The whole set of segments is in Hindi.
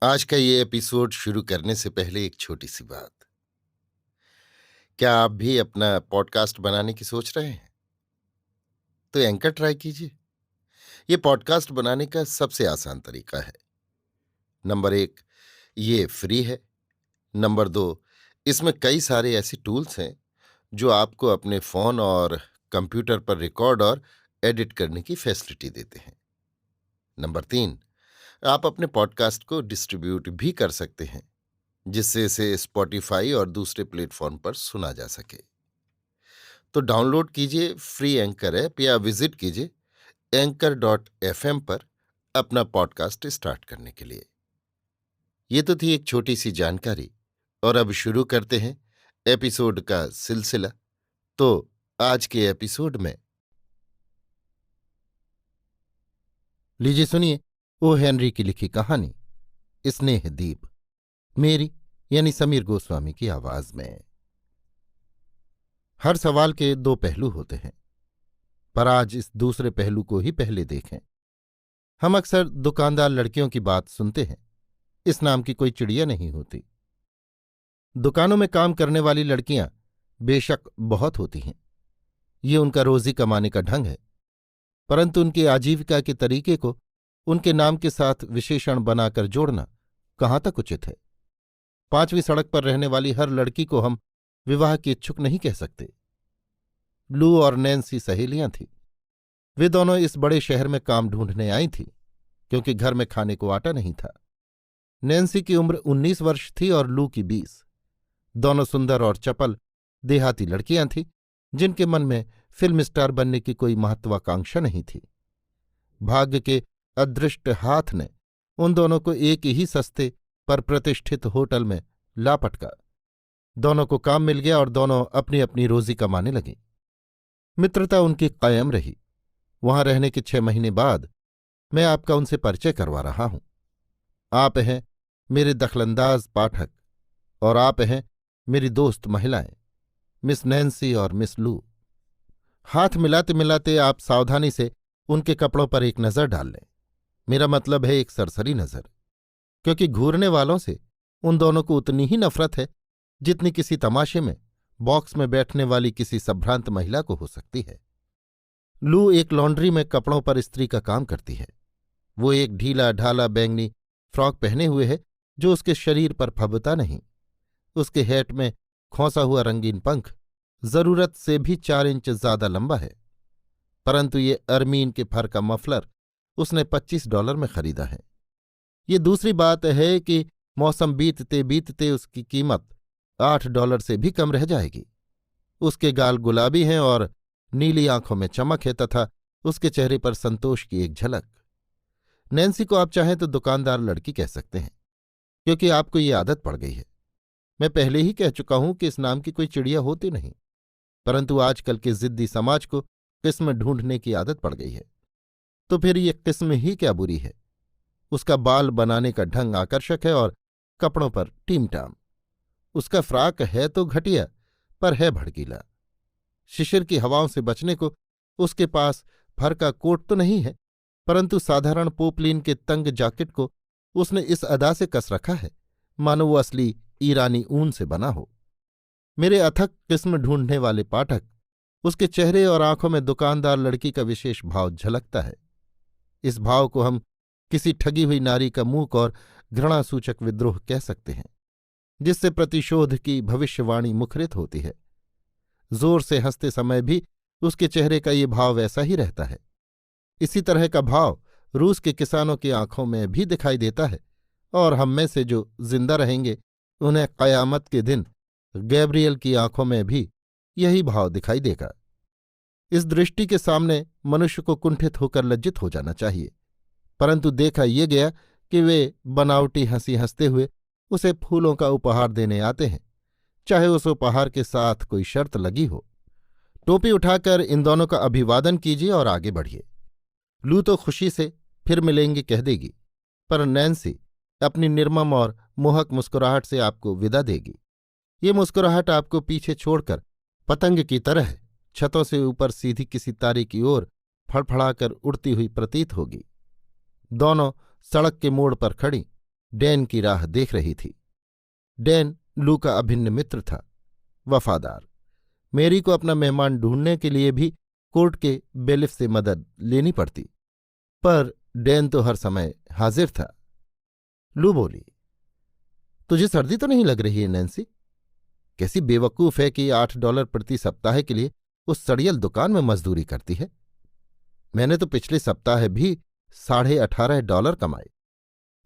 आज का ये एपिसोड शुरू करने से पहले एक छोटी सी बात। क्या आप भी अपना पॉडकास्ट बनाने की सोच रहे हैं? तो एंकर ट्राई कीजिए। ये पॉडकास्ट बनाने का सबसे आसान तरीका है। नंबर 1, ये फ्री है। नंबर 2, इसमें कई सारे ऐसे टूल्स हैं जो आपको अपने फोन और कंप्यूटर पर रिकॉर्ड और एडिट करने की फैसिलिटी देते हैं। नंबर 3, आप अपने पॉडकास्ट को डिस्ट्रीब्यूट भी कर सकते हैं, जिससे इसे स्पॉटिफाई और दूसरे प्लेटफॉर्म पर सुना जा सके। तो डाउनलोड कीजिए फ्री एंकर ऐप या विजिट कीजिए anchor.fm पर अपना पॉडकास्ट स्टार्ट करने के लिए। ये तो थी एक छोटी सी जानकारी, और अब शुरू करते हैं एपिसोड का सिलसिला। तो आज के एपिसोड में लीजिए सुनिए ओ हेनरी की लिखी कहानी स्नेह दीप, मेरी यानी समीर गोस्वामी की आवाज में। हर सवाल के दो पहलू होते हैं, पर आज इस दूसरे पहलू को ही पहले देखें। हम अक्सर दुकानदार लड़कियों की बात सुनते हैं। इस नाम की कोई चिड़िया नहीं होती। दुकानों में काम करने वाली लड़कियां बेशक बहुत होती हैं, ये उनका रोजी कमाने का ढंग है, परंतु उनकी आजीविका के तरीके को उनके नाम के साथ विशेषण बनाकर जोड़ना कहाँ तक उचित है। 5वीं सड़क पर रहने वाली हर लड़की को हम विवाह की इच्छुक नहीं कह सकते। लू और नैन्सी सहेलियां थीं। वे दोनों इस बड़े शहर में काम ढूंढने आई थीं, क्योंकि घर में खाने को आटा नहीं था। नैन्सी की उम्र 19 वर्ष थी और लू की 20। दोनों सुंदर और चपल देहाती लड़कियां थीं, जिनके मन में फिल्म स्टार बनने की कोई महत्वाकांक्षा नहीं थी। भाग्य के अदृष्ट हाथ ने उन दोनों को एक ही सस्ते पर प्रतिष्ठित होटल में लापटका। दोनों को काम मिल गया और दोनों अपनी अपनी रोजी कमाने लगी। मित्रता उनकी कायम रही। वहां रहने के 6 महीने बाद मैं आपका उनसे परिचय करवा रहा हूं। आप हैं मेरे दखलंदाज पाठक, और आप हैं मेरी दोस्त महिलाएं, मिस नैन्सी और मिस लू। हाथ मिलाते मिलाते आप सावधानी से उनके कपड़ों पर एक नज़र डाल लें। मेरा मतलब है एक सरसरी नज़र, क्योंकि घूरने वालों से उन दोनों को उतनी ही नफरत है जितनी किसी तमाशे में बॉक्स में बैठने वाली किसी संभ्रांत महिला को हो सकती है। लू एक लॉन्ड्री में कपड़ों पर इस्त्री का काम करती है। वो एक ढीला ढाला बैंगनी फ्रॉक पहने हुए है जो उसके शरीर पर फबता नहीं। उसके हैट में खोंसा हुआ रंगीन पंख जरूरत से भी 4 इंच ज्यादा लंबा है, परंतु ये अरमीन के फर का मफलर उसने $25 में खरीदा है। ये दूसरी बात है कि मौसम बीतते बीतते उसकी कीमत $8 से भी कम रह जाएगी। उसके गाल गुलाबी हैं और नीली आंखों में चमक है, तथा उसके चेहरे पर संतोष की एक झलक। नैन्सी को आप चाहें तो दुकानदार लड़की कह सकते हैं, क्योंकि आपको ये आदत पड़ गई है। मैं पहले ही कह चुका हूं कि इस नाम की कोई चिड़िया होती नहीं, परंतु आजकल के जिद्दी समाज को किस्म ढूंढने की आदत पड़ गई है। तो फिर ये किस्म ही क्या बुरी है। उसका बाल बनाने का ढंग आकर्षक है और कपड़ों पर टीमटाम। उसका फ्राक है तो घटिया, पर है भड़कीला। शिशिर की हवाओं से बचने को उसके पास फर का कोट तो नहीं है, परंतु साधारण पोपलीन के तंग जैकेट को उसने इस अदा से कस रखा है मानो वो असली ईरानी ऊन से बना हो। मेरे अथक किस्म ढूंढने वाले पाठक, उसके चेहरे और आंखों में दुकानदार लड़की का विशेष भाव झलकता है। इस भाव को हम किसी ठगी हुई नारी का मूक और घृणासूचक विद्रोह कह सकते हैं, जिससे प्रतिशोध की भविष्यवाणी मुखरित होती है। जोर से हंसते समय भी उसके चेहरे का ये भाव वैसा ही रहता है। इसी तरह का भाव रूस के किसानों की आंखों में भी दिखाई देता है, और हम में से जो जिंदा रहेंगे उन्हें कयामत के दिन गैब्रियल की आंखों में भी यही भाव दिखाई देगा। इस दृष्टि के सामने मनुष्य को कुंठित होकर लज्जित हो जाना चाहिए, परंतु देखा ये गया कि वे बनावटी हंसी हंसते हुए उसे फूलों का उपहार देने आते हैं, चाहे उस उपहार के साथ कोई शर्त लगी हो। टोपी उठाकर इन दोनों का अभिवादन कीजिए और आगे बढ़िए। लू तो खुशी से फिर मिलेंगे कह देगी, पर नैन्सी अपनी निर्मम और मोहक मुस्कुराहट से आपको विदा देगी। ये मुस्कुराहट आपको पीछे छोड़कर पतंग की तरह छतों से ऊपर सीधी किसी तारे की ओर फड़फड़ाकर उड़ती हुई प्रतीत होगी। दोनों सड़क के मोड़ पर खड़ी डैन की राह देख रही थी। डैन लू का अभिन्न मित्र था, वफादार। मेरी को अपना मेहमान ढूंढने के लिए भी कोर्ट के बेलिफ से मदद लेनी पड़ती, पर डैन तो हर समय हाजिर था। लू बोली, तुझे सर्दी तो नहीं लग रही है नैन्सी? कैसी बेवकूफ है कि $8 प्रति सप्ताह के लिए उस सड़ियल दुकान में मजदूरी करती है। मैंने तो पिछले सप्ताह भी $18.5 कमाए।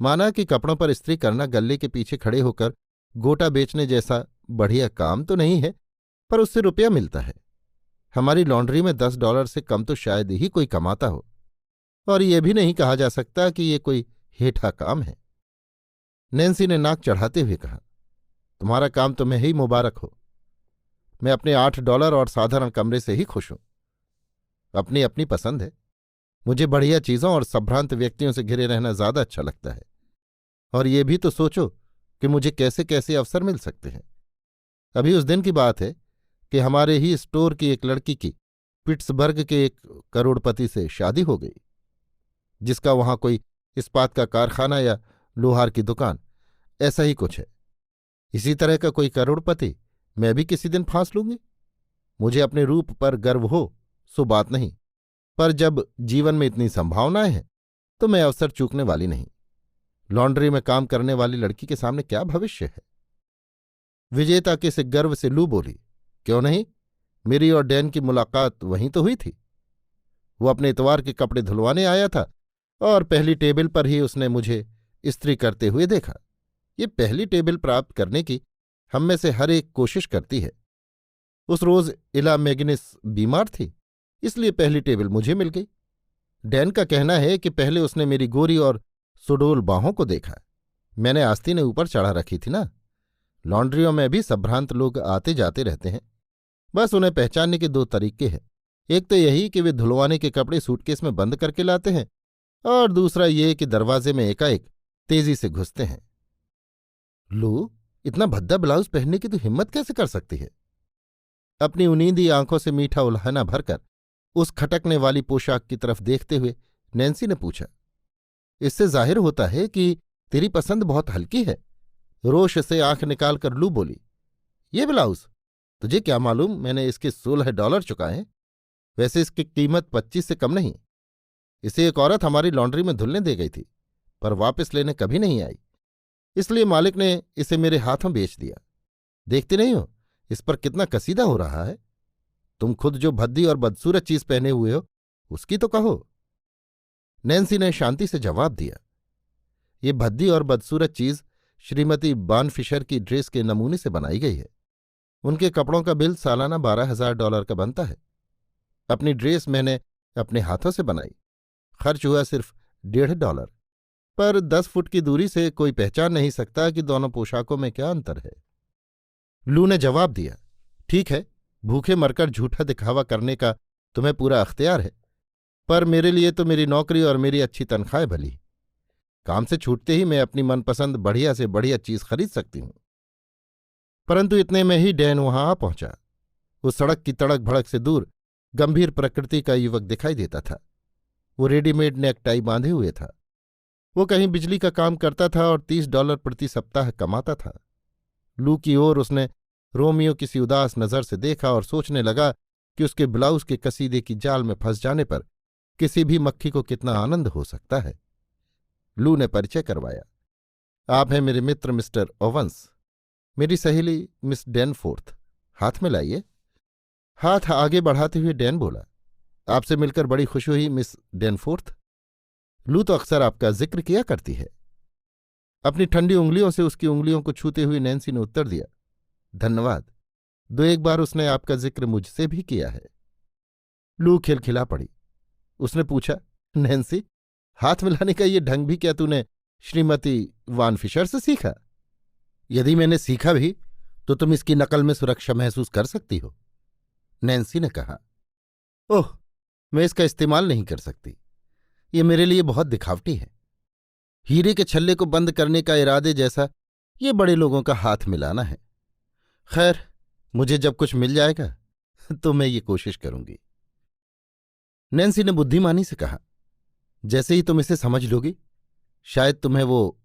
माना कि कपड़ों पर इस्त्री करना गल्ले के पीछे खड़े होकर गोटा बेचने जैसा बढ़िया काम तो नहीं है, पर उससे रुपया मिलता है। हमारी लॉन्ड्री में $10 से कम तो शायद ही कोई कमाता हो, और ये भी नहीं कहा जा सकता कि ये कोई हेठा काम है। नैन्सी ने नाक चढ़ाते हुए कहा, तुम्हारा काम तुम्हें ही मुबारक हो। मैं अपने $8 और साधारण कमरे से ही खुश हूं। अपनी अपनी पसंद है। मुझे बढ़िया चीजों और संभ्रांत व्यक्तियों से घिरे रहना ज्यादा अच्छा लगता है। और ये भी तो सोचो कि मुझे कैसे कैसे अवसर मिल सकते हैं। अभी उस दिन की बात है कि हमारे ही स्टोर की एक लड़की की पिट्सबर्ग के एक करोड़पति से शादी हो गई, जिसका वहां कोई इस्पात का कारखाना या लोहार की दुकान, ऐसा ही कुछ है। इसी तरह का कोई करोड़पति मैं भी किसी दिन फांस लूंगी। मुझे अपने रूप पर गर्व हो सो बात नहीं, पर जब जीवन में इतनी संभावनाएं हैं तो मैं अवसर चूकने वाली नहीं। लॉन्ड्री में काम करने वाली लड़की के सामने क्या भविष्य है? विजेता के से गर्व से लू बोली, क्यों नहीं, मेरी और डैन की मुलाकात वहीं तो हुई थी। वो अपने इतवार के कपड़े धुलवाने आया था और पहली टेबल पर ही उसने मुझे इस्त्री करते हुए देखा। ये पहली टेबल प्राप्त करने की हम में से हर एक कोशिश करती है। उस रोज इला मैग्निस बीमार थी, इसलिए पहली टेबल मुझे मिल गई। डैन का कहना है कि पहले उसने मेरी गोरी और सुडोल बाहों को देखा। मैंने आस्तीन ऊपर चढ़ा रखी थी ना। लॉन्ड्रियों में भी संभ्रांत लोग आते जाते रहते हैं। बस उन्हें पहचानने के 2 तरीके हैं। एक तो यही कि वे धुलवाने के कपड़े सूटकेस में बंद करके लाते हैं, और दूसरा ये कि दरवाजे में एकाएक तेजी से घुसते हैं। लू, इतना भद्दा ब्लाउज पहनने की तो हिम्मत कैसे कर सकती है? अपनी उनींदी आंखों से मीठा उल्हाना भरकर उस खटकने वाली पोशाक की तरफ देखते हुए नैन्सी ने पूछा, इससे जाहिर होता है कि तेरी पसंद बहुत हल्की है। रोष से आंख निकालकर लू बोली, ये ब्लाउज, तुझे क्या मालूम मैंने इसके $16 चुकाए हैं। वैसे इसकी कीमत 25 से कम नहीं। इसे एक औरत हमारी लॉन्ड्री में धुलने दे गई थी, पर वापस लेने कभी नहीं आई, इसलिए मालिक ने इसे मेरे हाथों बेच दिया। देखते नहीं हो इस पर कितना कसीदा हो रहा है। तुम खुद जो भद्दी और बदसूरत चीज पहने हुए हो उसकी तो कहो। नैन्सी ने शांति से जवाब दिया, ये भद्दी और बदसूरत चीज श्रीमती बानफिशर की ड्रेस के नमूने से बनाई गई है। उनके कपड़ों का बिल सालाना $12,000 का बनता है। अपनी ड्रेस मैंने अपने हाथों से बनाई। खर्च हुआ सिर्फ $1.5, पर 10 फुट की दूरी से कोई पहचान नहीं सकता कि दोनों पोशाकों में क्या अंतर है। लू ने जवाब दिया, ठीक है, भूखे मरकर झूठा दिखावा करने का तुम्हें पूरा अख्तियार है, पर मेरे लिए तो मेरी नौकरी और मेरी अच्छी तनख्वाह भली। काम से छूटते ही मैं अपनी मनपसंद बढ़िया से बढ़िया चीज खरीद सकती हूं। परंतु इतने में ही डैन वहां आ पहुंचा। उस सड़क की तड़क भड़क से दूर गंभीर प्रकृति का युवक दिखाई देता था। वो रेडीमेड नेकटाई बांधे हुए था। वो कहीं बिजली का काम करता था और $30 प्रति सप्ताह कमाता था। लू की ओर उसने रोमियो किसी उदास नजर से देखा और सोचने लगा कि उसके ब्लाउज के कसीदे की जाल में फंस जाने पर किसी भी मक्खी को कितना आनंद हो सकता है। लू ने परिचय करवाया, आप हैं मेरे मित्र मिस्टर ओवंस, मेरी सहेली मिस डैनफोर्थ, हाथ में लाइए। हाथ आगे बढ़ाते हुए डैन बोला, आपसे मिलकर बड़ी खुशी हुई मिस डैनफोर्थ। लू तो अक्सर आपका जिक्र किया करती है। अपनी ठंडी उंगलियों से उसकी उंगलियों को छूते हुए नैन्सी ने उत्तर दिया, धन्यवाद, 2-1 बार उसने आपका जिक्र मुझसे भी किया है। लू खिलखिला पड़ी। उसने पूछा, नैन्सी, हाथ मिलाने का ये ढंग भी क्या तूने श्रीमती वान फिशर से सीखा? यदि मैंने सीखा भी तो तुम इसकी नकल में सुरक्षा महसूस कर सकती हो। नैन्सी ने कहा, ओह, मैं इसका इस्तेमाल नहीं कर सकती। ये मेरे लिए बहुत दिखावटी है। हीरे के छल्ले को बंद करने का इरादे जैसा ये बड़े लोगों का हाथ मिलाना है। खैर, मुझे जब कुछ मिल जाएगा तो मैं ये कोशिश करूंगी। नैन्सी ने बुद्धिमानी से कहा, जैसे ही तुम इसे समझ लोगी शायद तुम्हें वो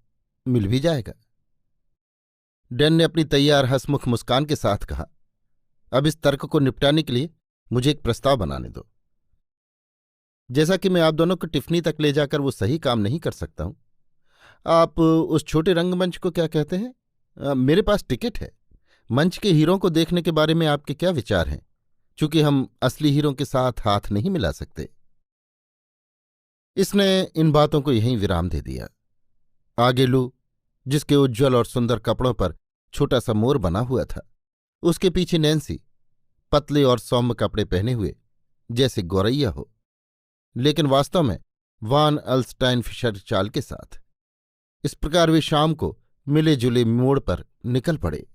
मिल भी जाएगा। डैन ने अपनी तैयार हंसमुख मुस्कान के साथ कहा, अब इस तर्क को निपटाने के लिए मुझे एक प्रस्ताव बनाने दो। जैसा कि मैं आप दोनों को टिफनी तक ले जाकर वो सही काम नहीं कर सकता हूं, आप उस छोटे रंगमंच को क्या कहते हैं? मेरे पास टिकट है। मंच के हीरों को देखने के बारे में आपके क्या विचार हैं, चूंकि हम असली हीरों के साथ हाथ नहीं मिला सकते। इसने इन बातों को यहीं विराम दे दिया। आगे लू, जिसके उज्ज्वल और सुंदर कपड़ों पर छोटा सा मोर बना हुआ था, उसके पीछे नैन्सी, पतले और सौम्य कपड़े पहने हुए, जैसे गौरैया हो, लेकिन वास्तव में वान अल्स्टाइन फिशर चाल के साथ। इस प्रकार वे शाम को मिले जुले मोड़ पर निकल पड़े।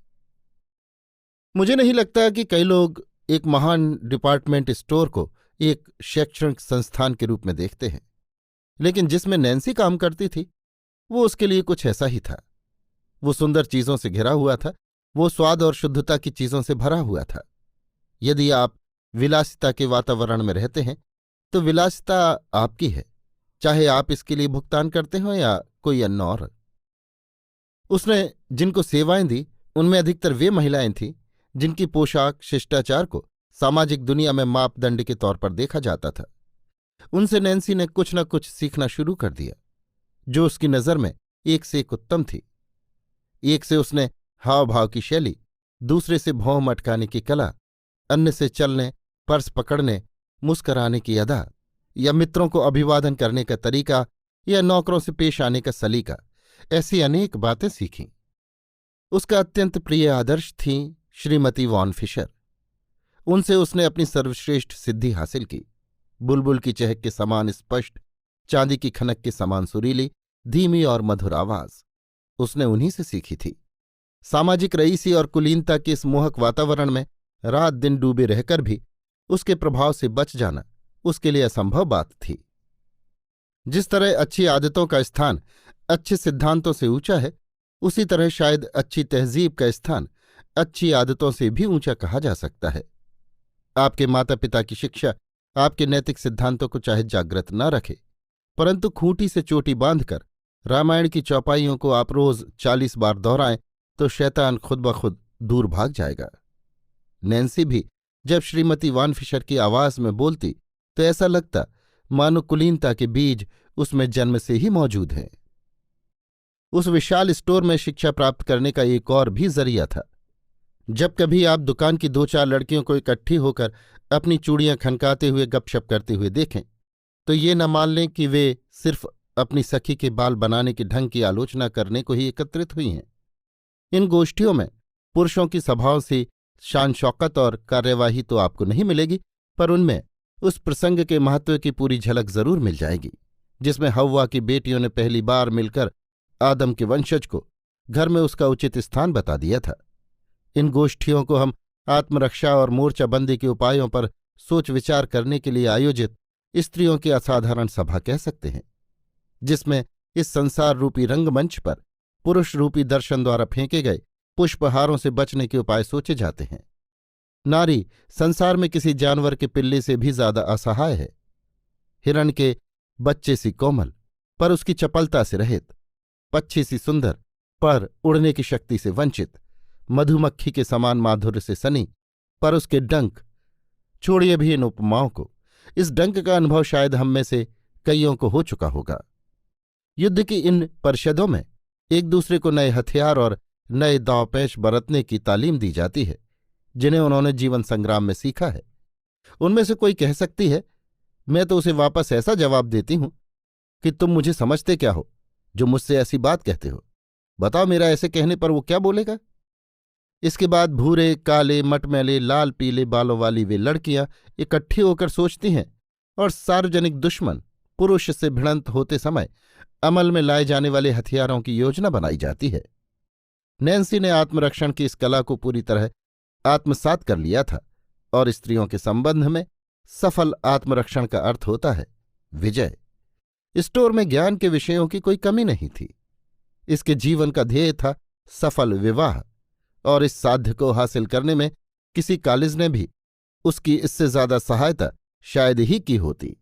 मुझे नहीं लगता कि कई लोग एक महान डिपार्टमेंट स्टोर को एक शैक्षणिक संस्थान के रूप में देखते हैं, लेकिन जिसमें नैन्सी काम करती थी वो उसके लिए कुछ ऐसा ही था। वो सुंदर चीजों से घिरा हुआ था, वो स्वाद और शुद्धता की चीजों से भरा हुआ था। यदि आप विलासिता के वातावरण में रहते हैं तो विलासिता आपकी है, चाहे आप इसके लिए भुगतान करते हो या कोई अन्य और। उसने जिनको सेवाएं दी उनमें अधिकतर वे महिलाएं थीं जिनकी पोशाक शिष्टाचार को सामाजिक दुनिया में मापदंड के तौर पर देखा जाता था। उनसे नैन्सी ने कुछ न कुछ सीखना शुरू कर दिया, जो उसकी नज़र में एक से एक उत्तम थी। एक से उसने हाव भाव की शैली, दूसरे से भौं मटकाने की कला, अन्य से चलने, पर्स पकड़ने, मुस्कराने की अदा, या मित्रों को अभिवादन करने का तरीका, या नौकरों से पेश आने का सलीका, ऐसी अनेक बातें सीखीं। उसका अत्यंत प्रिय आदर्श थीं श्रीमती वॉन फिशर। उनसे उसने अपनी सर्वश्रेष्ठ सिद्धि हासिल की। बुलबुल की चहक के समान स्पष्ट, चांदी की खनक के समान सुरीली, धीमी और मधुर आवाज उसने उन्हीं से सीखी थी। सामाजिक रईसी और कुलीनता के इस मोहक वातावरण में रात दिन डूबे रहकर भी उसके प्रभाव से बच जाना उसके लिए असंभव बात थी। जिस तरह अच्छी आदतों का स्थान अच्छे सिद्धांतों से ऊंचा है, उसी तरह शायद अच्छी तहजीब का स्थान अच्छी आदतों से भी ऊंचा कहा जा सकता है। आपके माता पिता की शिक्षा आपके नैतिक सिद्धांतों को चाहे जागृत न रखे, परंतु खूंटी से चोटी बांधकर रामायण की चौपाइयों को आप रोज 40 बार दोहराएं तो शैतान खुद ब खुद दूर भाग जाएगा। नैन्सी भी जब श्रीमती वान फिशर की आवाज में बोलती तो ऐसा लगता मानो कुलीनता के बीज उसमें जन्म से ही मौजूद हैं। उस विशाल स्टोर में शिक्षा प्राप्त करने का एक और भी जरिया था। जब कभी आप दुकान की 2-4 लड़कियों को इकट्ठी होकर अपनी चूड़ियां खनकाते हुए गपशप करते हुए देखें तो ये न मान लें कि वे सिर्फ अपनी सखी के बाल बनाने के ढंग की आलोचना करने को ही एकत्रित हुई हैं। इन गोष्ठियों में पुरुषों की सभाओं से शान शौकत और कार्यवाही तो आपको नहीं मिलेगी, पर उनमें उस प्रसंग के महत्व की पूरी झलक जरूर मिल जाएगी जिसमें हव्वा की बेटियों ने पहली बार मिलकर आदम के वंशज को घर में उसका उचित स्थान बता दिया था। इन गोष्ठियों को हम आत्मरक्षा और मोर्चाबंदी के उपायों पर सोच विचार करने के लिए आयोजित स्त्रियों की असाधारण सभा कह सकते हैं, जिसमें इस संसार रूपी रंगमंच पर पुरुष रूपी दर्शन द्वारा फेंके गए पुष्पहारों से बचने के उपाय सोचे जाते हैं। नारी संसार में किसी जानवर के पिल्ले से भी ज्यादा असहाय है। हिरण के बच्चे सी कोमल पर उसकी चपलता से रहित, पक्षी सी सुंदर पर उड़ने की शक्ति से वंचित, मधुमक्खी के समान माधुर्य से सनी पर उसके डंक। छोड़िए भी इन उपमाओं को, इस डंक का अनुभव शायद हम में से कईयों को हो चुका होगा। युद्ध की इन परिषदों में एक दूसरे को नए हथियार और नए दांवपेच बरतने की तालीम दी जाती है जिन्हें उन्होंने जीवन संग्राम में सीखा है। उनमें से कोई कह सकती है, मैं तो उसे वापस ऐसा जवाब देती हूं कि तुम मुझे समझते क्या हो जो मुझसे ऐसी बात कहते हो। बताओ मेरा ऐसे कहने पर वो क्या बोलेगा। इसके बाद भूरे काले मटमैले लाल पीले बालों वाली वे लड़कियां इकट्ठी होकर सोचती हैं और सार्वजनिक दुश्मन पुरुष से भिड़ंत होते समय अमल में लाए जाने वाले हथियारों की योजना बनाई जाती है। नैन्सी ने आत्मरक्षण की इस कला को पूरी तरह आत्मसात कर लिया था और स्त्रियों के संबंध में सफल आत्मरक्षण का अर्थ होता है विजय। स्टोर में ज्ञान के विषयों की कोई कमी नहीं थी। इसके जीवन का ध्येय था सफल विवाह, और इस साध्य को हासिल करने में किसी कॉलेज ने भी उसकी इससे ज्यादा सहायता शायद ही की होती।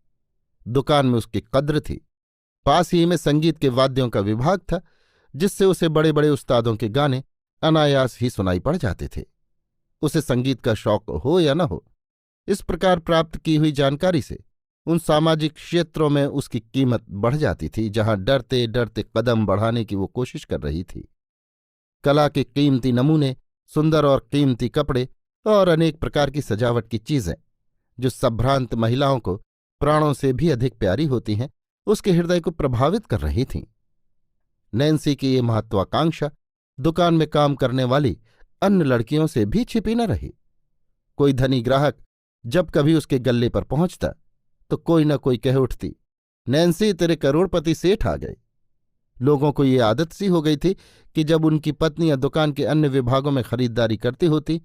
दुकान में उसकी कद्र थी। पास ही में संगीत के वाद्यों का विभाग था। जिससे उसे बड़े बड़े उस्तादों के गाने अनायास ही सुनाई पड़ जाते थे। उसे संगीत का शौक हो या न हो, इस प्रकार प्राप्त की हुई जानकारी से उन सामाजिक क्षेत्रों में उसकी कीमत बढ़ जाती थी जहां डरते डरते कदम बढ़ाने की वो कोशिश कर रही थी। कला के कीमती नमूने, सुंदर और कीमती कपड़े और अनेक प्रकार की सजावट की चीजें जो संभ्रांत महिलाओं को प्राणों से भी अधिक प्यारी होती हैं, उसके हृदय को प्रभावित कर रही थीं। नैन्सी की ये महत्वाकांक्षा दुकान में काम करने वाली अन्य लड़कियों से भी छिपी न रही। कोई धनी ग्राहक जब कभी उसके गल्ले पर पहुंचता तो कोई न कोई कह उठती, नैन्सी तेरे करोड़पति सेठ आ गए। लोगों को ये आदत सी हो गई थी कि जब उनकी पत्नियां दुकान के अन्य विभागों में खरीदारी करती होती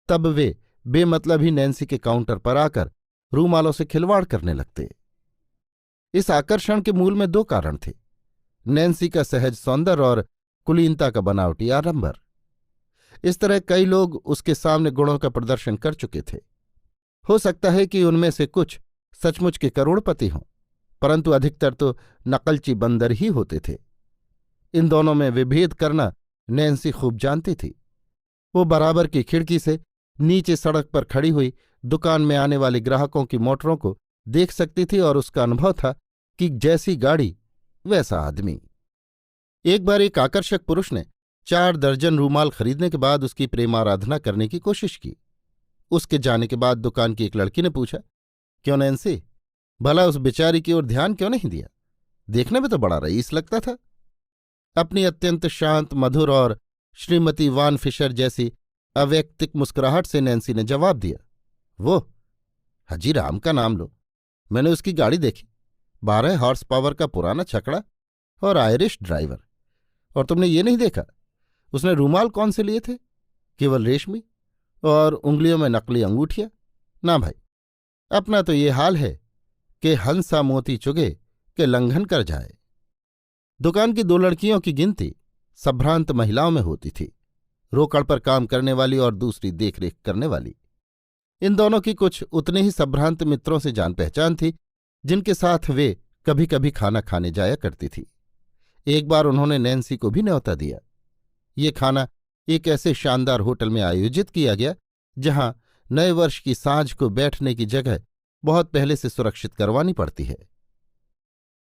तब वे बेमतलब ही नैन्सी के काउंटर पर आकर रूमालों से खिलवाड़ करने लगते। इस आकर्षण के मूल में दो कारण थे, नैन्सी का सहज सौंदर्य और कुलीनता का बनावटी आडंबर। इस तरह कई लोग उसके सामने गुणों का प्रदर्शन कर चुके थे। हो सकता है कि उनमें से कुछ सचमुच के करोड़पति हों, परंतु अधिकतर तो नकलची बंदर ही होते थे। इन दोनों में विभेद करना नैन्सी खूब जानती थी। वो बराबर की खिड़की से नीचे सड़क पर खड़ी हुई दुकान में आने वाले ग्राहकों की मोटरों को देख सकती थी और उसका अनुभव था कि जैसी गाड़ी वैसा आदमी। एक बार एक आकर्षक पुरुष ने 4 दर्जन रूमाल खरीदने के बाद उसकी प्रेमाराधना करने की कोशिश की। उसके जाने के बाद दुकान की एक लड़की ने पूछा, क्यों नैन्सी, भला उस बेचारी की ओर ध्यान क्यों नहीं दिया? देखने में तो बड़ा रईस लगता था। अपनी अत्यंत शांत, मधुर और श्रीमती वान फिशर जैसी अवैयक्तिक मुस्कुराहट से नैन्सी ने जवाब दिया, वो हजी राम का नाम लो, मैंने उसकी गाड़ी देखी, 12 हॉर्स पावर का पुराना छकड़ा और आयरिश ड्राइवर। और तुमने ये नहीं देखा उसने रूमाल कौन से लिए थे? केवल रेशमी, और उंगलियों में नकली अंगूठियां। ना भाई, अपना तो ये हाल है कि हंसा मोती चुगे के लंघन कर जाए। दुकान की 2 लड़कियों की गिनती संभ्रांत महिलाओं में होती थी, रोकड़ पर काम करने वाली और दूसरी देखरेख करने वाली। इन दोनों की कुछ उतने ही संभ्रांत मित्रों से जान पहचान थी जिनके साथ वे कभी कभी खाना खाने जाया करती थी। एक बार उन्होंने नैन्सी को भी न्योता दिया। ये खाना एक ऐसे शानदार होटल में आयोजित किया गया जहां नए वर्ष की सांझ को बैठने की जगह बहुत पहले से सुरक्षित करवानी पड़ती है।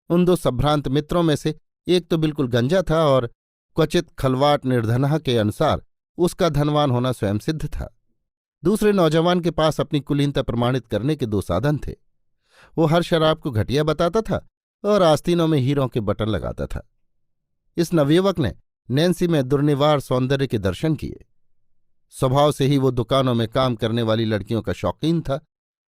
उन 2 संभ्रांत मित्रों में से एक तो बिल्कुल गंजा था और क्वचित खलवाट निर्धनहा के अनुसार उसका धनवान होना स्वयं सिद्ध था। दूसरे नौजवान के पास अपनी कुलीनता प्रमाणित करने के 2 साधन थे। वो हर शराब को घटिया बताता था और आस्तीनों में हीरों के बटन लगाता था। इस नवयुवक ने नैन्सी में दुर्निवार सौंदर्य के दर्शन किए। स्वभाव से ही वो दुकानों में काम करने वाली लड़कियों का शौकीन था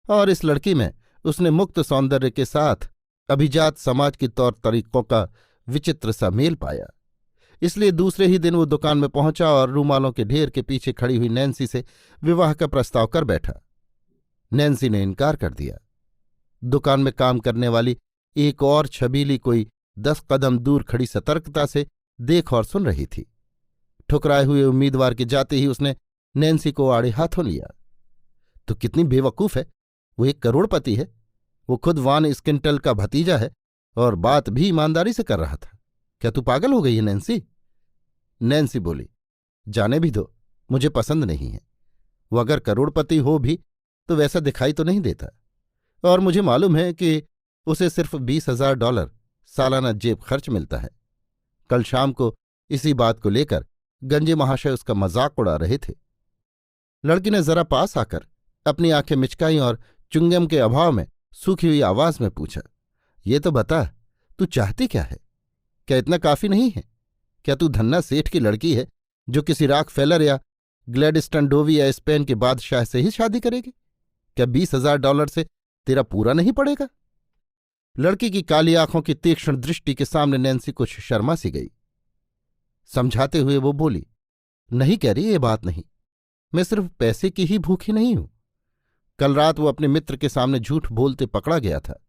और इस लड़की में उसने मुक्त सौंदर्य के साथ अभिजात समाज के तौर तरीकों का विचित्र सा मेल पाया। इसलिए दूसरे ही दिन वो दुकान में पहुंचा और रूमालों के ढेर के पीछे खड़ी हुई नैन्सी से विवाह का प्रस्ताव कर बैठा। नैन्सी ने इनकार कर दिया। दुकान में काम करने वाली एक और छबीली कोई 10 कदम दूर खड़ी सतर्कता से देख और सुन रही थी। ठुकराए हुए उम्मीदवार के जाते ही उसने नैन्सी को आड़े हाथों लिया। तो कितनी बेवकूफ है, वो एक करोड़पति है, वो खुद वान स्किंटल का भतीजा है और बात भी ईमानदारी से कर रहा था। क्या तू पागल हो गई है नैन्सी? नैन्सी बोली, जाने भी दो, मुझे पसंद नहीं है। वो अगर करोड़पति हो भी तो वैसा दिखाई तो नहीं देता, और मुझे मालूम है कि उसे सिर्फ $20,000 सालाना जेब खर्च मिलता है। कल शाम को इसी बात को लेकर गंजे महाशय उसका मजाक उड़ा रहे थे। लड़की ने जरा पास आकर अपनी आंखें मिचकाई और चुंगम के अभाव में सूखी हुई आवाज में पूछा, ये तो बता, तू चाहती क्या है? क्या इतना काफी नहीं है? क्या तू धन्ना सेठ की लड़की है जो किसी रॉकफेलर या ग्लैडस्टन डोवी या स्पेन के बादशाह से ही शादी करेगी? क्या $20,000 से तेरा पूरा नहीं पड़ेगा? लड़की की काली आंखों की तीक्ष्ण दृष्टि के सामने नैन्सी कुछ शर्मा सी गई। समझाते हुए वो बोली, नहीं कह रही, ये बात नहीं, मैं सिर्फ पैसे की ही भूखी नहीं हूं। कल रात वो अपने मित्र के सामने झूठ बोलते पकड़ा गया था।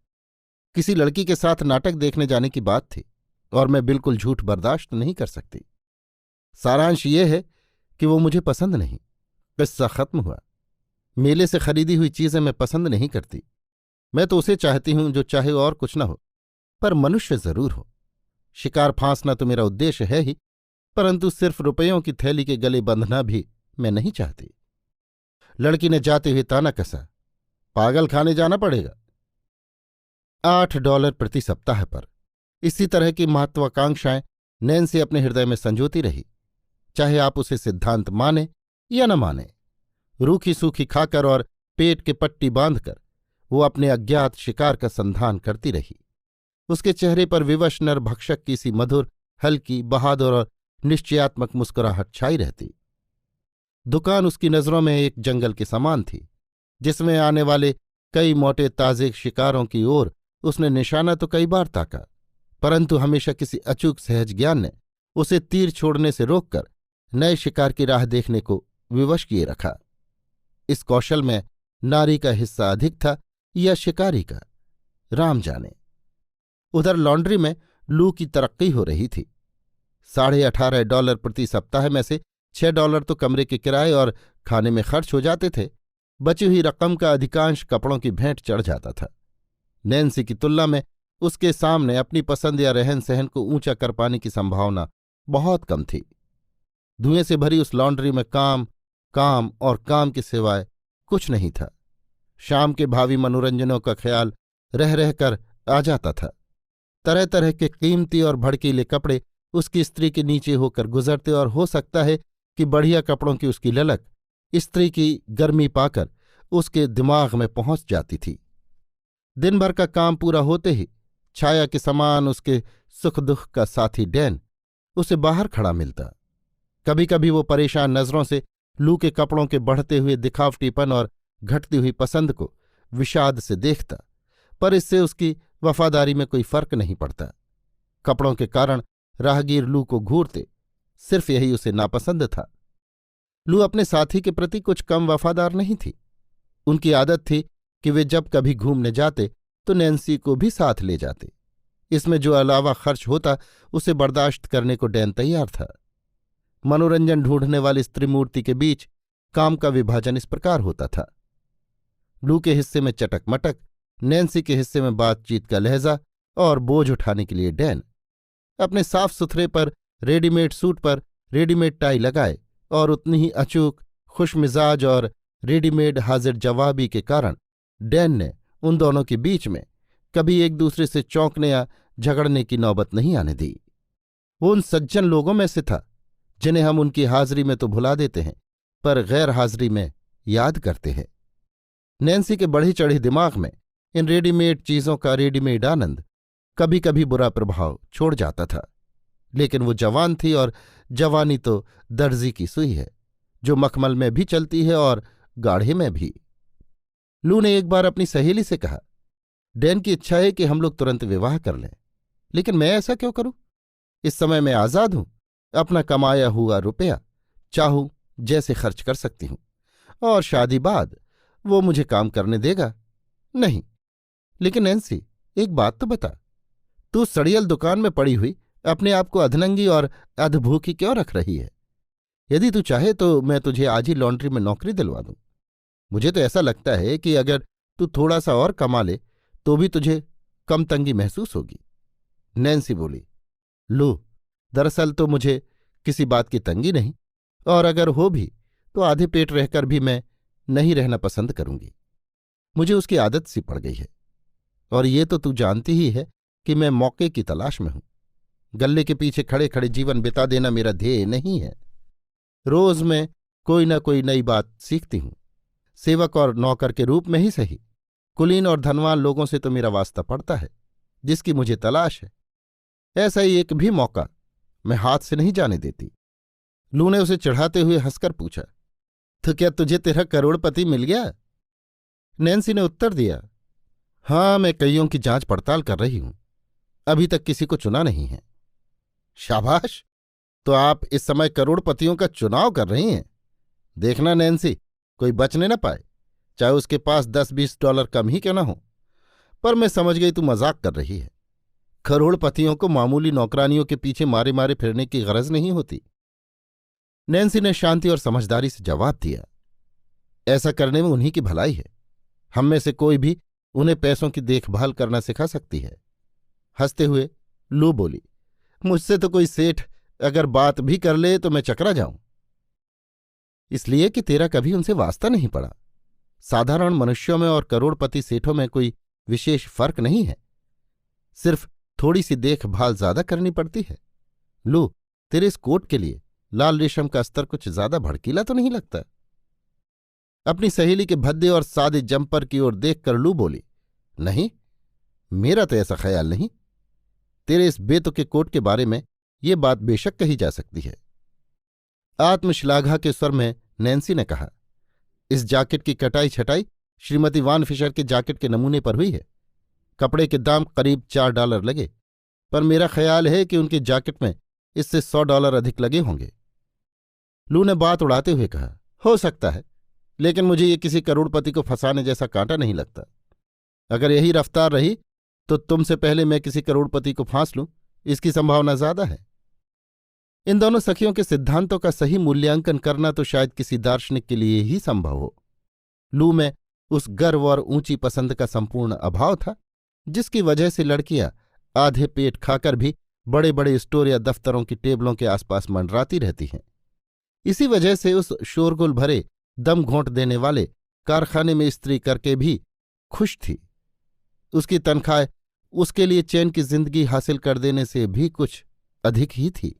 किसी लड़की के साथ नाटक देखने जाने की बात थी और मैं बिल्कुल झूठ बर्दाश्त नहीं कर सकती। सारांश ये है कि वो मुझे पसंद नहीं। किस्सा खत्म हुआ। मेले से खरीदी हुई चीजें मैं पसंद नहीं करती। मैं तो उसे चाहती हूं जो चाहे और कुछ न हो, पर मनुष्य जरूर हो। शिकार फांसना तो मेरा उद्देश्य है ही, परंतु सिर्फ रुपयों की थैली के गले बंधना भी मैं नहीं चाहती। लड़की ने जाते हुए ताना कसा, पागल खाने जाना पड़ेगा। $8 प्रति सप्ताह पर इसी तरह की महत्वाकांक्षाएं नैन्सी अपने हृदय में संजोती रही। चाहे आप उसे सिद्धांत माने या न माने, रूखी सूखी खाकर और पेट के पट्टी बांधकर वो अपने अज्ञात शिकार का संधान करती रही। उसके चेहरे पर विवश नरभक्षक की सी मधुर, हल्की, बहादुर और निश्चयात्मक मुस्कुराहट छाई रहती। दुकान उसकी नजरों में एक जंगल के समान थी, जिसमें आने वाले कई मोटे ताजे शिकारों की ओर उसने निशाना तो कई बार ताका, परंतु हमेशा किसी अचूक सहज ज्ञान ने उसे तीर छोड़ने से रोककर नए शिकार की राह देखने को विवश किए रखा। इस कौशल में नारी का हिस्सा अधिक था या शिकारी का, राम जाने। उधर लॉन्ड्री में लू की तरक्की हो रही थी। $18.5 प्रति सप्ताह में से $6 तो कमरे के किराए और खाने में खर्च हो जाते थे। बची हुई रकम का अधिकांश कपड़ों की भेंट चढ़ जाता था। नैन्सी की तुलना में उसके सामने अपनी पसंद या रहन सहन को ऊंचा कर पाने की संभावना बहुत कम थी। धुएं से भरी उस लॉन्ड्री में काम, काम और काम के सिवाय कुछ नहीं था। शाम के भावी मनोरंजनों का ख्याल रह रहकर आ जाता था। तरह तरह के कीमती और भड़कीले कपड़े उसकी स्त्री के नीचे होकर गुजरते और हो सकता है कि बढ़िया कपड़ों की उसकी ललक स्त्री की गर्मी पाकर उसके दिमाग में पहुंच जाती थी। दिन भर का काम पूरा होते ही छाया के समान उसके सुख दुख का साथी डैन उसे बाहर खड़ा मिलता। कभी कभी वो परेशान नजरों से लू के कपड़ों के बढ़ते हुए दिखावटीपन और घटती हुई पसंद को विषाद से देखता, पर इससे उसकी वफादारी में कोई फर्क नहीं पड़ता। कपड़ों के कारण राहगीर लू को घूरते, सिर्फ यही उसे नापसंद था। लू अपने साथी के प्रति कुछ कम वफादार नहीं थी। उनकी आदत थी कि वे जब कभी घूमने जाते तो नैन्सी को भी साथ ले जाते। इसमें जो अलावा खर्च होता उसे बर्दाश्त करने को डैन तैयार था। मनोरंजन ढूंढने वाली स्त्रीमूर्ति के बीच काम का विभाजन इस प्रकार होता था। लू के हिस्से में चटक मटक, नैन्सी के हिस्से में बातचीत का लहजा और बोझ उठाने के लिए डैन। अपने साफ सुथरे पर रेडीमेड सूट पर रेडीमेड टाई लगाए और उतनी ही अचूक, खुशमिजाज और रेडीमेड हाजिर जवाबी के कारण डैन ने उन दोनों के बीच में कभी एक दूसरे से चौंकने या झगड़ने की नौबत नहीं आने दी। वो उन सज्जन लोगों में से था जिन्हें हम उनकी हाजिरी में तो भुला देते हैं, पर गैर हाजिरी में याद करते हैं। नैन्सी के बढ़ी चढ़े दिमाग में इन रेडीमेड चीजों का रेडीमेड आनंद कभी कभी बुरा प्रभाव छोड़ जाता था, लेकिन वो जवान थी और जवानी तो दर्जी की सुई है, जो मखमल में भी चलती है और गाढ़े में भी। लू ने एक बार अपनी सहेली से कहा, डैन की इच्छा है कि हम लोग तुरंत विवाह कर लें, लेकिन मैं ऐसा क्यों करूं? इस समय मैं आजाद हूं, अपना कमाया हुआ रुपया चाहूं जैसे खर्च कर सकती हूं, और शादी बाद वो मुझे काम करने देगा नहीं। लेकिन नैन्सी, एक बात तो बता, तू सड़ियल दुकान में पड़ी हुई अपने आप को अधनंगी और अधभूखी क्यों रख रही है? यदि तू चाहे तो मैं तुझे आज ही लॉन्ड्री में नौकरी दिलवा दूं। मुझे तो ऐसा लगता है कि अगर तू थोड़ा सा और कमा ले तो भी तुझे कम तंगी महसूस होगी। नैन्सी बोली, लो, दरअसल तो मुझे किसी बात की तंगी नहीं, और अगर हो भी तो आधे पेट रहकर भी मैं नहीं रहना पसंद करूंगी। मुझे उसकी आदत सी पड़ गई है, और ये तो तू जानती ही है कि मैं मौके की तलाश में हूं। गल्ले के पीछे खड़े खड़े जीवन बिता देना मेरा ध्येय नहीं है। रोज मैं कोई न कोई नई बात सीखती हूं, सेवक और नौकर के रूप में ही सही। कुलीन और धनवान लोगों से तो मेरा वास्ता पड़ता है, जिसकी मुझे तलाश है। ऐसा ही एक भी मौका मैं हाथ से नहीं जाने देती। लू ने उसे चढ़ाते हुए हंसकर पूछा, तो क्या तुझे तेरा करोड़पति मिल गया? नैन्सी ने उत्तर दिया, हाँ, मैं कईयों की जांच पड़ताल कर रही हूं, अभी तक किसी को चुना नहीं है। शाबाश, तो आप इस समय करोड़पतियों का चुनाव कर रही हैं। देखना नैन्सी, कोई बचने न पाए, चाहे उसके पास $10-20 कम ही क्यों न हो। पर मैं समझ गई तू मजाक कर रही है। करोड़पतियों को मामूली नौकरानियों के पीछे मारे मारे फिरने की गरज नहीं होती। नैन्सी ने शांति और समझदारी से जवाब दिया, ऐसा करने में उन्हीं की भलाई है। हम में से कोई भी उन्हें पैसों की देखभाल करना सिखा सकती है। हंसते हुए लू बोली, मुझसे तो कोई सेठ अगर बात भी कर ले तो मैं चकरा जाऊं। इसलिए कि तेरा कभी उनसे वास्ता नहीं पड़ा। साधारण मनुष्यों में और करोड़पति सेठों में कोई विशेष फर्क नहीं है, सिर्फ थोड़ी सी देखभाल ज्यादा करनी पड़ती है। लू, तेरे इस कोट के लिए लाल रेशम का अस्तर कुछ ज्यादा भड़कीला तो नहीं लगता? अपनी सहेली के भद्दे और सादे जंपर की ओर देखकर लू बोली, नहीं, मेरा तो ऐसा ख्याल नहीं। तेरे इस बेतुके कोट के बारे में ये बात बेशक कही जा सकती है। आत्मश्लाघा के स्वर में नैन्सी ने कहा, इस जैकेट की कटाई छटाई श्रीमती वान फिशर के जैकेट के नमूने पर हुई है। कपड़े के दाम करीब $4 लगे, पर मेरा ख्याल है कि उनके जैकेट में इससे $100 अधिक लगे होंगे। लू ने बात उड़ाते हुए कहा, हो सकता है, लेकिन मुझे ये किसी करोड़पति को फंसाने जैसा कांटा नहीं लगता। अगर यही रफ्तार रही तो तुमसे पहले मैं किसी करोड़पति को फांस लूं, इसकी संभावना ज्यादा है। इन दोनों सखियों के सिद्धांतों का सही मूल्यांकन करना तो शायद किसी दार्शनिक के लिए ही संभव हो। लू में उस गर्व और ऊंची पसंद का संपूर्ण अभाव था, जिसकी वजह से लड़कियां आधे पेट खाकर भी बड़े बड़े स्टोर या दफ्तरों की टेबलों के आसपास मंडराती रहती हैं। इसी वजह से उस शोरगुल भरे दम घोंट देने वाले कारखाने में स्त्री करके भी खुश थी। उसकी तनख्वाह उसके लिए चैन की जिंदगी हासिल कर देने से भी कुछ अधिक ही थी।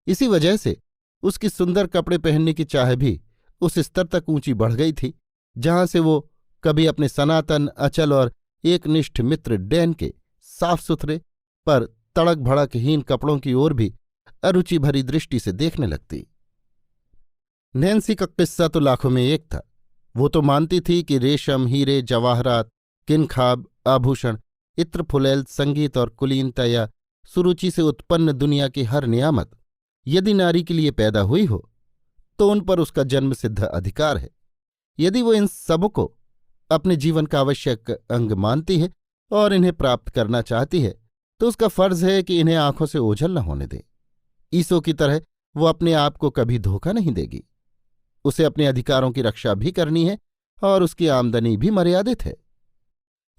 इसी वजह से उसकी सुंदर कपड़े पहनने की चाह भी उस स्तर तक ऊंची बढ़ गई थी जहां से वो कभी अपने सनातन, अचल और एकनिष्ठ मित्र डैन के साफ सुथरे पर तड़क भड़कहीन कपड़ों की ओर भी अरुचि भरी दृष्टि से देखने लगती। नैन्सी का किस्सा तो लाखों में एक था। वो तो मानती थी कि रेशम, हीरे, जवाहरात, किनखाब, आभूषण, इत्र, फुलैल, संगीत और कुलीनता या सुरुचि से उत्पन्न दुनिया की हर नियामत यदि नारी के लिए पैदा हुई हो तो उन पर उसका जन्मसिद्ध अधिकार है। यदि वो इन सबको अपने जीवन का आवश्यक अंग मानती है और इन्हें प्राप्त करना चाहती है तो उसका फर्ज है कि इन्हें आंखों से ओझल न होने दे। ईसो की तरह वो अपने आप को कभी धोखा नहीं देगी। उसे अपने अधिकारों की रक्षा भी करनी है और उसकी आमदनी भी मर्यादित है।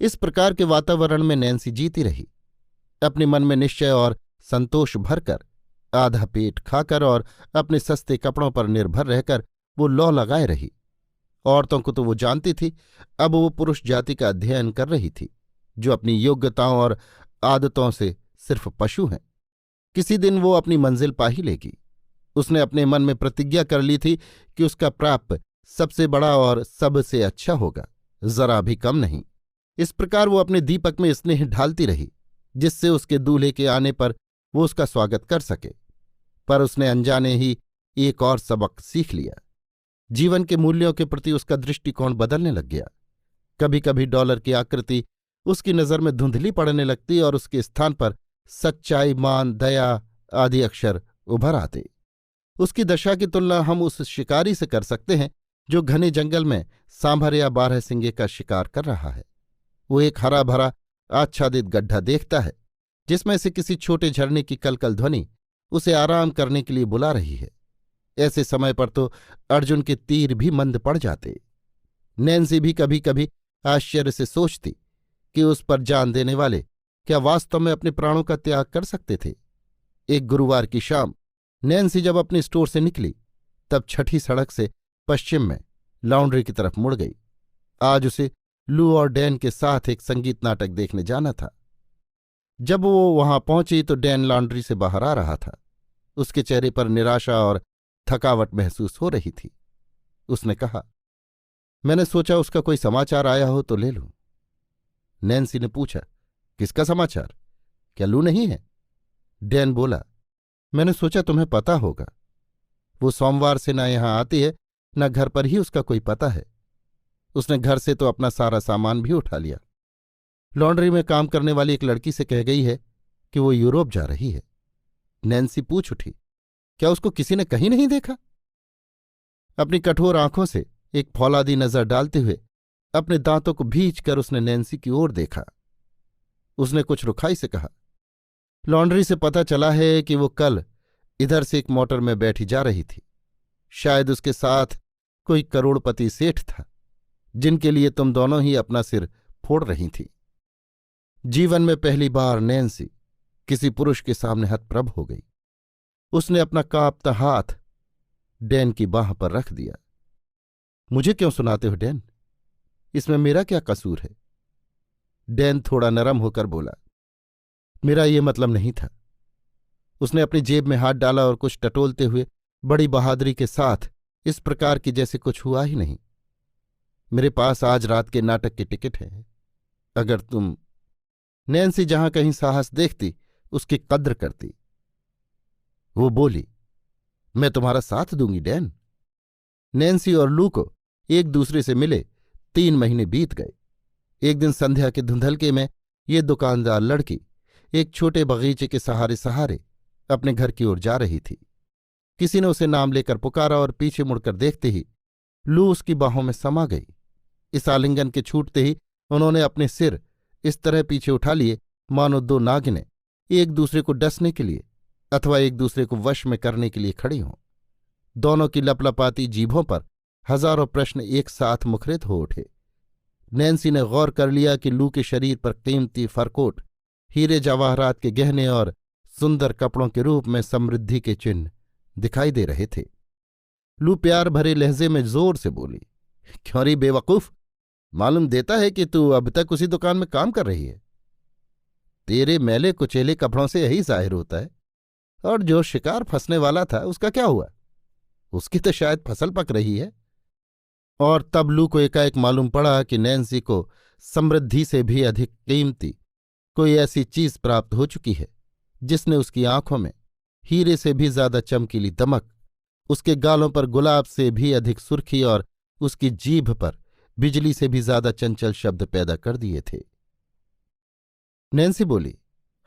इस प्रकार के वातावरण में नैन्सी जीती रही, अपने मन में निश्चय और संतोष भरकर, आधा पेट खाकर और अपने सस्ते कपड़ों पर निर्भर रहकर वो लौ लगाए रही। औरतों को तो वो जानती थी, अब वो पुरुष जाति का अध्ययन कर रही थी, जो अपनी योग्यताओं और आदतों से सिर्फ पशु हैं। किसी दिन वो अपनी मंजिल पा ही लेगी। उसने अपने मन में प्रतिज्ञा कर ली थी कि उसका प्राप्त सबसे बड़ा और सबसे अच्छा होगा, जरा भी कम नहीं। इस प्रकार वो अपने दीपक में स्नेह ढालती रही, जिससे उसके दूल्हे के आने पर वो उसका स्वागत कर सके। पर उसने अनजाने ही एक और सबक सीख लिया। जीवन के मूल्यों के प्रति उसका दृष्टिकोण बदलने लग गया। कभी कभी डॉलर की आकृति उसकी नज़र में धुंधली पड़ने लगती और उसके स्थान पर सच्चाई, मान, दया आदि अक्षर उभर आते। उसकी दशा की तुलना हम उस शिकारी से कर सकते हैं जो घने जंगल में सांभर या बारहसिंगे का शिकार कर रहा है। वो एक हरा भरा आच्छादित गड्ढा देखता है जिसमें से किसी छोटे झरने की कलकल ध्वनि उसे आराम करने के लिए बुला रही है। ऐसे समय पर तो अर्जुन के तीर भी मंद पड़ जाते। नैन्सी भी कभी कभी आश्चर्य से सोचती कि उस पर जान देने वाले क्या वास्तव में अपने प्राणों का त्याग कर सकते थे। एक गुरुवार की शाम नैन्सी जब अपने स्टोर से निकली तब छठी सड़क से पश्चिम में लॉन्ड्री की तरफ मुड़ गई। आज उसे लू और डैन के साथ एक संगीत नाटक देखने जाना था। जब वो वहां पहुंची तो डैन लॉन्ड्री से बाहर आ रहा था। उसके चेहरे पर निराशा और थकावट महसूस हो रही थी। उसने कहा, मैंने सोचा उसका कोई समाचार आया हो तो ले लूं। नैन्सी ने पूछा, किसका समाचार? क्या लू नहीं है? डैन बोला, मैंने सोचा तुम्हें पता होगा। वो सोमवार से न यहां आती है न घर पर ही उसका कोई पता है। उसने घर से तो अपना सारा सामान भी उठा लिया। लॉन्ड्री में काम करने वाली एक लड़की से कह गई है कि वो यूरोप जा रही है। नैन्सी पूछ उठी, क्या उसको किसी ने कहीं नहीं देखा? अपनी कठोर आंखों से एक फौलादी नजर डालते हुए अपने दांतों को भींच कर उसने नैन्सी की ओर देखा। उसने कुछ रुखाई से कहा, लॉन्ड्री से पता चला है कि वो कल इधर से एक मोटर में बैठी जा रही थी। शायद उसके साथ कोई करोड़पति सेठ था जिनके लिए तुम दोनों ही अपना सिर फोड़ रही थी। जीवन में पहली बार नैन्सी किसी पुरुष के सामने हतप्रभ हो गई। उसने अपना कांपता हाथ डैन की बांह पर रख दिया। मुझे क्यों सुनाते हो डैन? इसमें मेरा क्या कसूर है? डैन थोड़ा नरम होकर बोला। मेरा ये मतलब नहीं था। उसने अपनी जेब में हाथ डाला और कुछ टटोलते हुए बड़ी बहादुरी के साथ इस प्रकार की जैसे कुछ हुआ ही नहीं। मेरे पास आज रात के नाटक की टिकट है। अगर तुम नैन्सी जहां कहीं साहस देखती उसकी कद्र करती। वो बोली, मैं तुम्हारा साथ दूंगी डैन। नैन्सी और लू को एक दूसरे से मिले 3 महीने बीत गए। एक दिन संध्या के धुंधलके में ये दुकानदार लड़की एक छोटे बगीचे के सहारे सहारे अपने घर की ओर जा रही थी। किसी ने उसे नाम लेकर पुकारा और पीछे मुड़कर देखते ही लू उसकी बाहों में समा गई। इस आलिंगन के छूटते ही उन्होंने अपने सिर इस तरह पीछे उठा लिए मानो दो नागिनें एक दूसरे को डसने के लिए अथवा एक दूसरे को वश में करने के लिए खड़ी हों। दोनों की लपलपाती जीभों पर हजारों प्रश्न एक साथ मुखरित हो उठे। नैन्सी ने गौर कर लिया कि लू के शरीर पर कीमती फरकोट, हीरे जवाहरात के गहने और सुंदर कपड़ों के रूप में समृद्धि के चिन्ह दिखाई दे रहे थे। लू प्यार भरे लहजे में जोर से बोली, क्यों री बेवकूफ, मालूम देता है कि तू अब तक उसी दुकान में काम कर रही है। तेरे मैले कुचेले कपड़ों से यही जाहिर होता है। और जो शिकार फंसने वाला था उसका क्या हुआ? उसकी तो शायद फसल पक रही है। और तब लू को एकाएक मालूम पड़ा कि नैन्सी को समृद्धि से भी अधिक कीमती कोई ऐसी चीज प्राप्त हो चुकी है जिसने उसकी आंखों में हीरे से भी ज्यादा चमकीली दमक, उसके गालों पर गुलाब से भी अधिक सुर्खी और उसकी जीभ पर बिजली से भी ज्यादा चंचल शब्द पैदा कर दिए थे। नैन्सी बोली,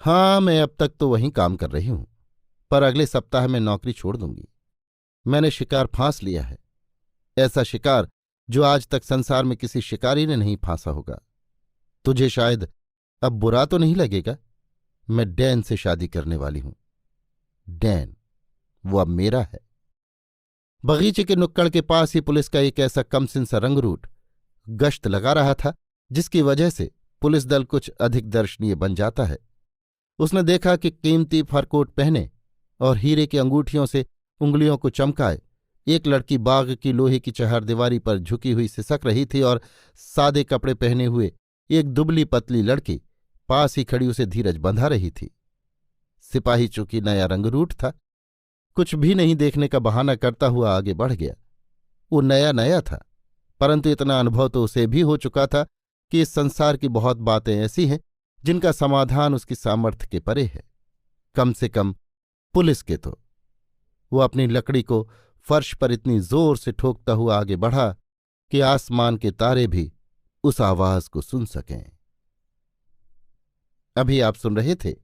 हाँ, मैं अब तक तो वहीं काम कर रही हूं, पर अगले सप्ताह में नौकरी छोड़ दूंगी। मैंने शिकार फांस लिया है, ऐसा शिकार जो आज तक संसार में किसी शिकारी ने नहीं फांसा होगा। तुझे शायद अब बुरा तो नहीं लगेगा, मैं डैन से शादी करने वाली हूं। डैन, वो अब मेरा है। बगीचे के नुक्कड़ के पास ही पुलिस का एक ऐसा कमसिन सा रंगरूट गश्त लगा रहा था जिसकी वजह से पुलिस दल कुछ अधिक दर्शनीय बन जाता है। उसने देखा कि कीमती फरकोट पहने और हीरे की अंगूठियों से उंगलियों को चमकाए एक लड़की बाग की लोहे की चहारदीवारी पर झुकी हुई सिसक रही थी और सादे कपड़े पहने हुए एक दुबली पतली लड़की पास ही खड़ी उसे धीरज बंधा रही थी। सिपाही चूंकि नया रंगरूट था, कुछ भी नहीं देखने का बहाना करता हुआ आगे बढ़ गया। वो नया नया था, परंतु इतना अनुभव तो उसे भी हो चुका था कि इस संसार की बहुत बातें ऐसी हैं जिनका समाधान उसकी सामर्थ्य के परे है, कम से कम पुलिस के तो। वो अपनी लकड़ी को फर्श पर इतनी जोर से ठोकता हुआ आगे बढ़ा कि आसमान के तारे भी उस आवाज को सुन सकें। अभी आप सुन रहे थे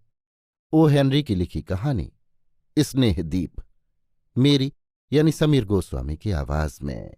ओ हेनरी की लिखी कहानी स्नेहदीप, मेरी यानी समीर गोस्वामी की आवाज में।